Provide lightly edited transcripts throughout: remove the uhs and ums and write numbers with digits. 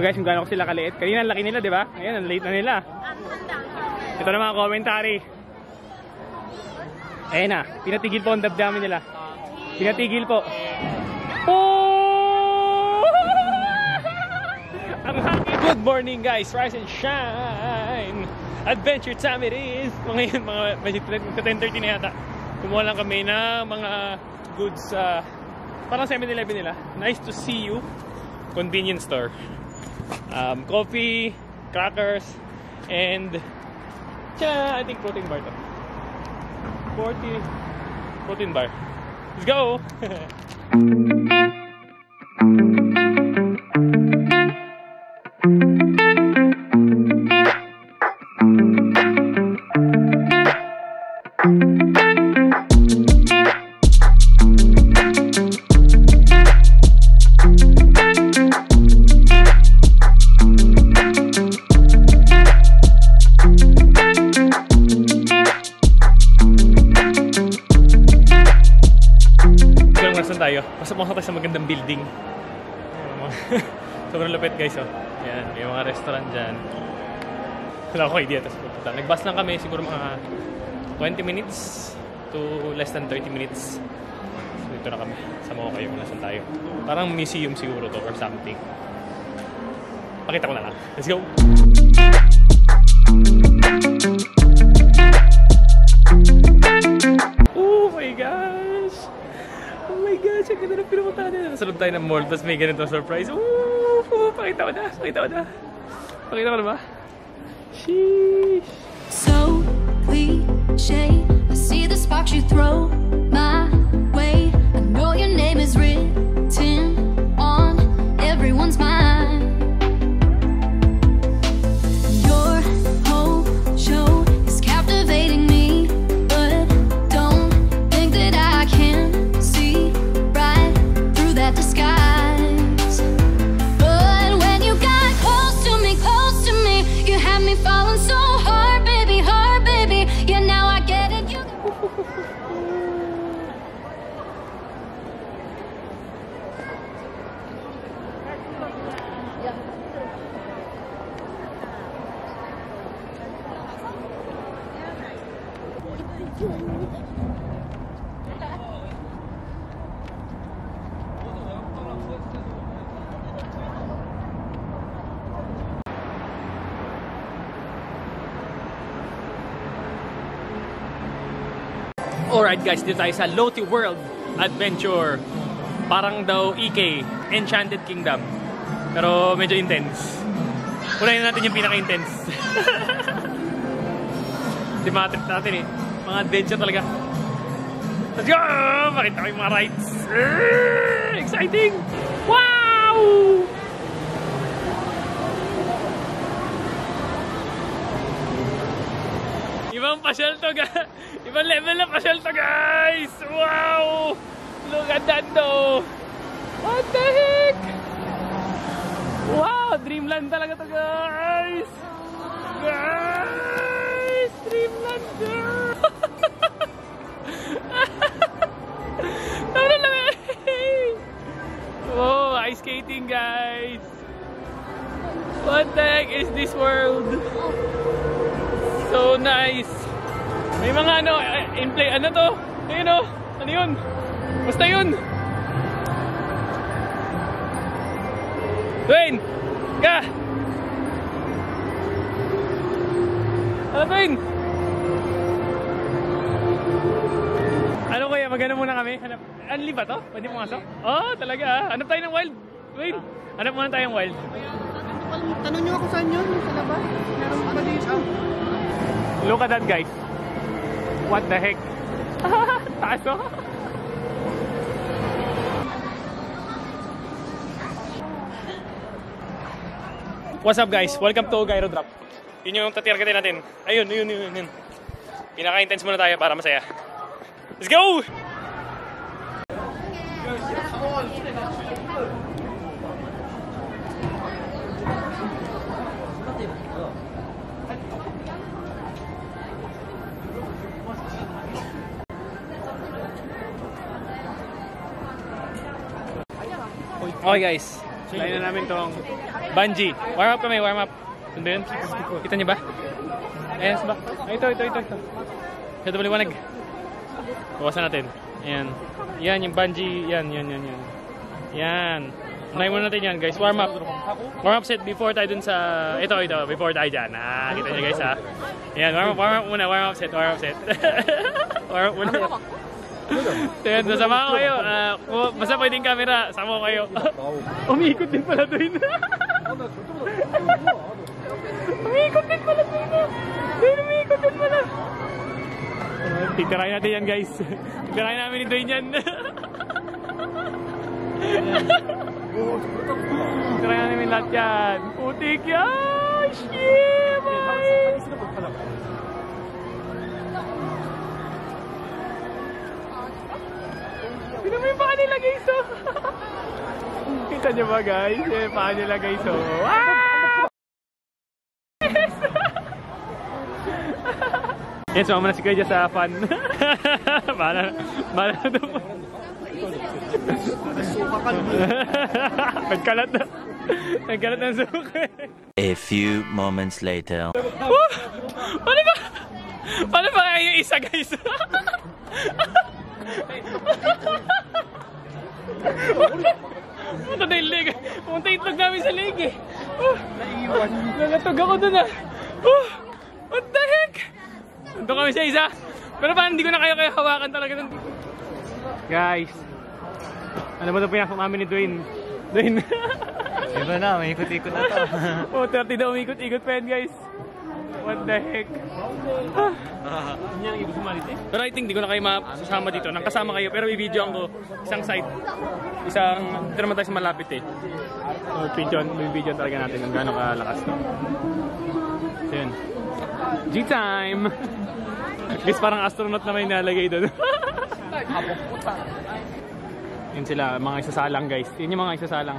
guys kung gaano ko sila kaliit. Kanina ang laki nila, di ba? Ngayon, ang late na nila. Ito na mga commentary. Ayan na, pinatigil po ang damdamin nila. Pinatigil po. Oh! Ang happy good morning guys, rise and shine. Adventure time it is. Ngayon, mga 10:30 na yata. Kumuha lang kami na mga goods, parang 7-Eleven nila. Nice to see you. Convenience store. Coffee, crackers, and I think protein bar to. 40 protein bar. Let's go! Pasok tayo sa magandang building. Sobrang lupit guys, oh. Ayan, may mga restaurant dyan. Wala ko idea. Nag-bus lang kami, siguro mga 20 minutes to less than 30 minutes. So dito na kami. Sama ko kayo kung nasan tayo. Parang museum siguro to or something. Pakita ko na lang. Let's go! Oh my gosh! Oh my gosh, ang ganda ng pinupuntahan nila. Nasa loob tayo ng mall, tapos may ganitong surprise. Pakita ko na, pakita ko na. Pakita ko na ba? Sheesh. So cliche, I see the sparks you throw my way. I know your name is written on everyone's mind. Your whole show is captivating me, but don't think that I can disguise. But when you got close to me, you had me falling so hard, baby, yeah, now I get it. You Alright guys, dito tayo sa Lotte World Adventure. Parang daw EK, Enchanted Kingdom. Pero medyo intense. Unahin natin yung pinaka-intense. Di mga trip natin eh. Mga adventure talaga. Let's go! Makita ko yung mga rides. Exciting! Wow! Ibang pasyal to guys! Ibang level na pasyal to guys! Wow! Look at that though! What the heck? Wow! Dreamland talaga to guys! Guys! Dreamland girl! Tama lang eh! Oh! Ice skating guys! What the heck is this world? So nice! May mga ano, in play, ano to? Ayun o, ano yun? Basta yun! Dwayne! Ka! Ano Dwayne? Ano kaya, magano muna kami? Unli ba to? Pwede mo masok? Oh, talaga ah! Hanap tayo ng wild! Dwayne! Hanap muna tayong wild. Tanong nyo ako saan yun? Sa labas? Meron pa dito. Look at that guys! What the heck? Taas oh! What's up guys? Welcome to Gyro Drop. Yun yung tatirgatin natin. Ayun. Pinaka-intense muna tayo para masaya. Let's go! Okay guys, Lain na namin tong bungee. Warm up kami, warm up. Saan ba yun? Kita niyo ba? Ayan, ba? Ay, ito. Ito maliwanag. Bawasan natin. Ayan. Yan, yung bungee. Yan. Unahin muna natin yan, guys. Warm up. Warm up set before tayo dun sa... Ito. Before tayo dyan. Kita niyo, guys, ha? Ayan, warm up muna. Warm up set. Warm up muna. Ayan, nasama ko kayo. Basta pwedeng camera. Sama ko kayo. Umiikot din pala doon. Umiikot din pala. Titirahin natin yan, guys. Titirahin namin ni Dwayne yan. Titirahin namin lahat yan. Putik yan. Shit, boy. Tignan mo yung paa nila, guys. Kita nyo ba, guys? Yung paa nila, guys. Yan, sumama na si Kuya sa fun. Bahala na ito po. Nagkalat ng suka. A few moments later. Paano ba kaya yung isa, guys? Punta na yung leg. Punta itlog namin sa leg eh. Naiiwan. Nagatog ako dun ah. What the heck? Doon kami sa isa. Pero parang hindi ko na kayo hawakan talaga dun. Guys. Ano ba ito pinasok namin ni Dwayne? Iba na, may ikot-ikot na to. 30 daw umikot-ikot pa yan, guys. What the heck? Yan ang ibig sumalit eh. Pero I think di ko na kayo masasama dito. Nang kasama kayo pero i-video ko isang side. Dito naman tayo sa malapit eh. So i-video talaga natin kung gaano kalakas to. So yun. G-time! At least parang astronaut na may nalagay doon. Yun sila, mga isasalang guys. Yun yung mga isasalang.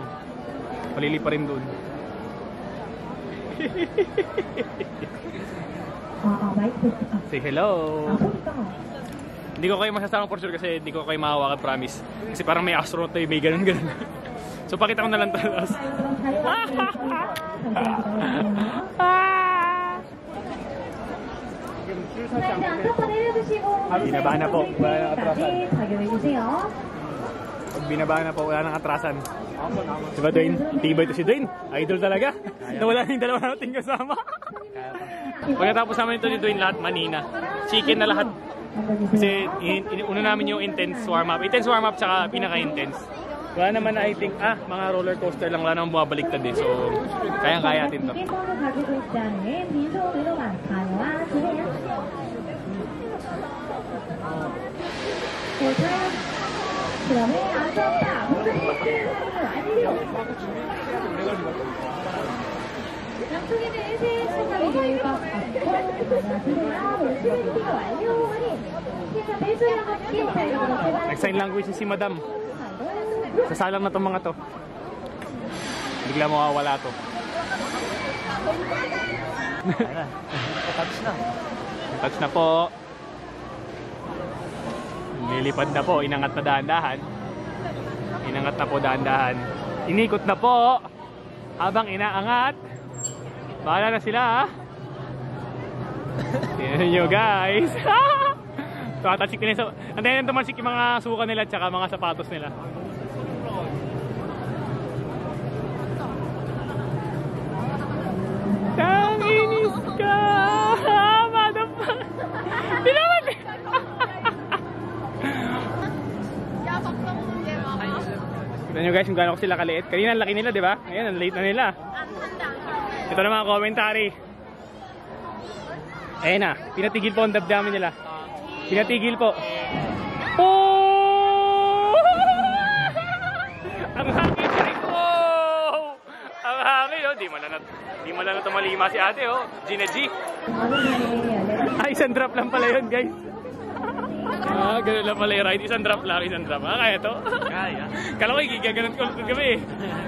Palili pa rin doon. Say hello! Hindi ko kayo masasama for sure kasi hindi ko kayo mahawakan, promise. Kasi parang may astronaut na may ganun. So pakita ko na lang talas. Binaba na po, wala nang atrasan. Pag binaba na po, wala nang atrasan. Diba Dwayne? Tibay ito si Dwayne. Idol talaga. Nawala na yung dalawa natin kasama. Pagkatapos naman ito ni Dwayne lahat, manina. Chicken na lahat. Kasi una namin yung intense warm-up. Intense warm-up tsaka pinaka-intense. Wala naman I think, mga roller coaster lang. Wala naman bumabaliktad eh. So, kayang-kaya natin to. Nag-sign language si Madam. Sasalang na itong mga to. Bigla mawawala to. Touch na po. Lilipad na po. Inangat na dahan-dahan. Inangat na po dahan-dahan. Inikot na po. Habang inaangat. Bahala na sila ha. Tignan nyo guys. Tumatachik nila. Antayin na tumasik yung mga suka nila at saka mga sapatos nila. Tanginis ka! Motherfucker! Tinaman! Tignan nyo guys kung gaano ko sila kaliit. Kanina ang laki nila, di ba? Ngayon, ang late na nila. Ito na mga commentary. Ayan na, pinatigil po ang damdamin nila. Pinatigil po. Oh! Ang hangin guys! Oh! Ang hangin oh! Di mo na tumalima si ate oh. Gina G. Isang drop lang pala yun guys. Ganun lang pala yung ride. Isang drop lang, isang drop. Kaya to? Kaya. Kala ko gaganon ko kami eh.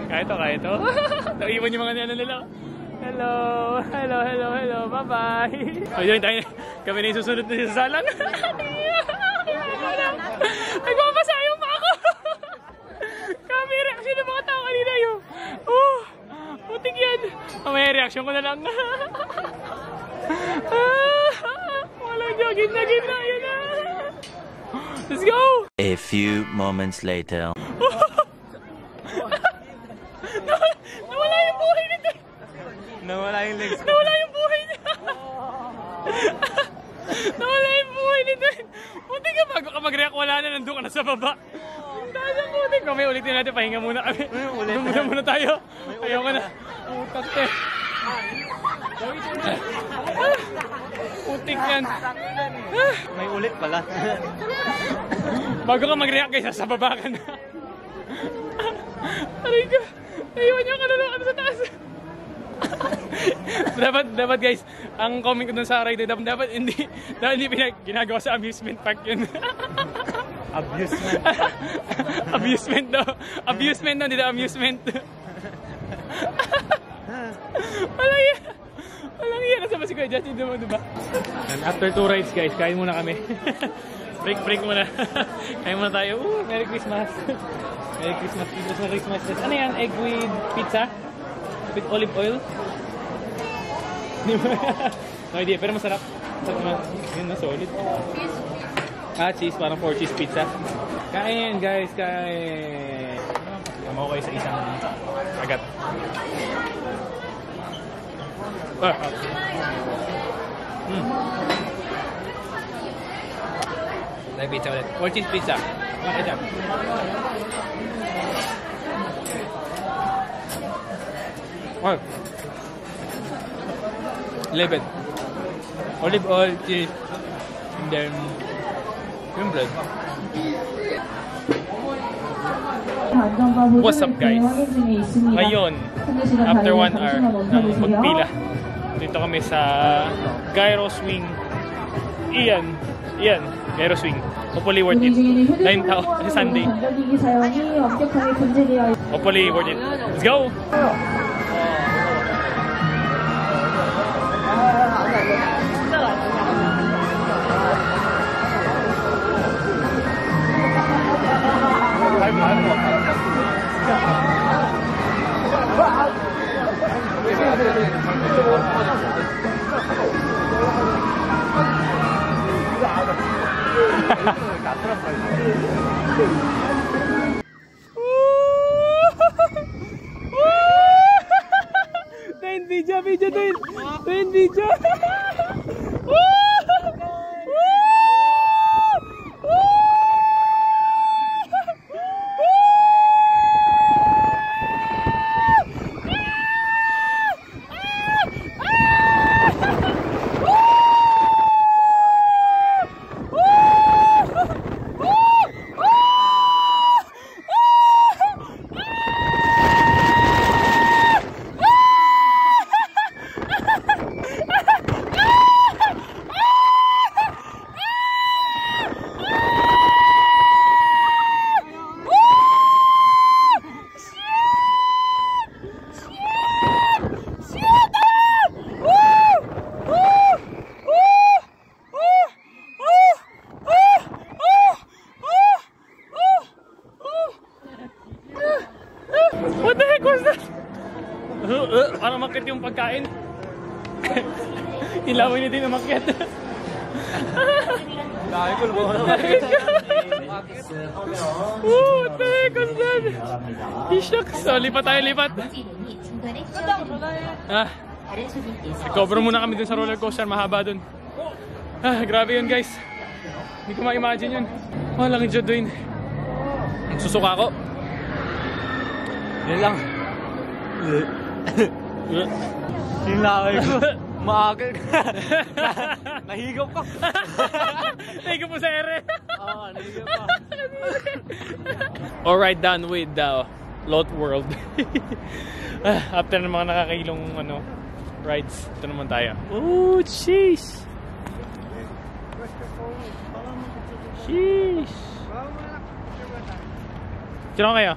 Kaya to. Naiwan yung mga nila nila. Hello, bye-bye. Ayun tayo, kami na yung susunod na sasalang. Nagpapasayo pa ako. Kami reaction ng mga tao kanina yun. Mamaya reaction ko na lang. Walang jogging na gina. Yun na. Let's go! A few moments later. Nawala yung buhay nito. Nawala yung legs. Nawala yung buhay niya. Nawala yung buhay nito. Buti ka bago ka mag-react, wala na, nandun ka na sa baba. Dahil buti ko, may ulitin natin, pahinga muna kami. Muna tayo. Ayaw ka na. Utak te. Utik yan. May ulit pala. Bago ka mag-react guys, sa baba ka na. Aray ka. Ayaw niya ka na lang sa taas. dapat guys, ang comment ko dun sa ride, dapat hindi ginagawa sa amusement park yun. Abusement. Abusement daw. Abusement daw, hindi daw amusement. Walang yan. Walang yan. Nasa ba si Kuya Justin naman, diba? And after 2 rides guys, kain muna kami. break muna. Kain muna tayo. Merry Christmas. Merry Christmas. Merry Christmas. Ano yan? Egg with pizza? With olive oil? No idea, pero masarap. Yun na, solid. Cheese, parang 4 cheese pizza. Kain guys, kain. Tama ko kayo sa isang agat. Like pizza ulit. 4 cheese pizza. Okay dyan. Lebed. Olive oil, cheese, and then yung bread. What's up guys? Ngayon, after 1 hour ng magpila, dito kami sa Gyros Wing. Iyan, Gyros Wing. Hopefully worth it. 9 tao, kasi Sunday. Hopefully worth it. Let's go! Din video din video. What the heck was that? Parang makit yung pagkain. Ilawin niya din ang makit. Dahil ko naman. What the heck was that? Shucks. So, lipat tayo, lipat. Nag-cover muna kami dun sa roller coaster. Mahaba dun. Grabe yun guys. Hindi ko ma-imagine yun. Laking dyan doon. Susuka ako. Yan lang. Sinlaway ko. Maagal ka. Nahigop ka. Nahigop mo sa ere. Oo, nahigop ka. Alright, done with the Lot World. After ng mga nakakailong rides, ito naman tayo. Oh, jeez. Sheesh. Sino kayo?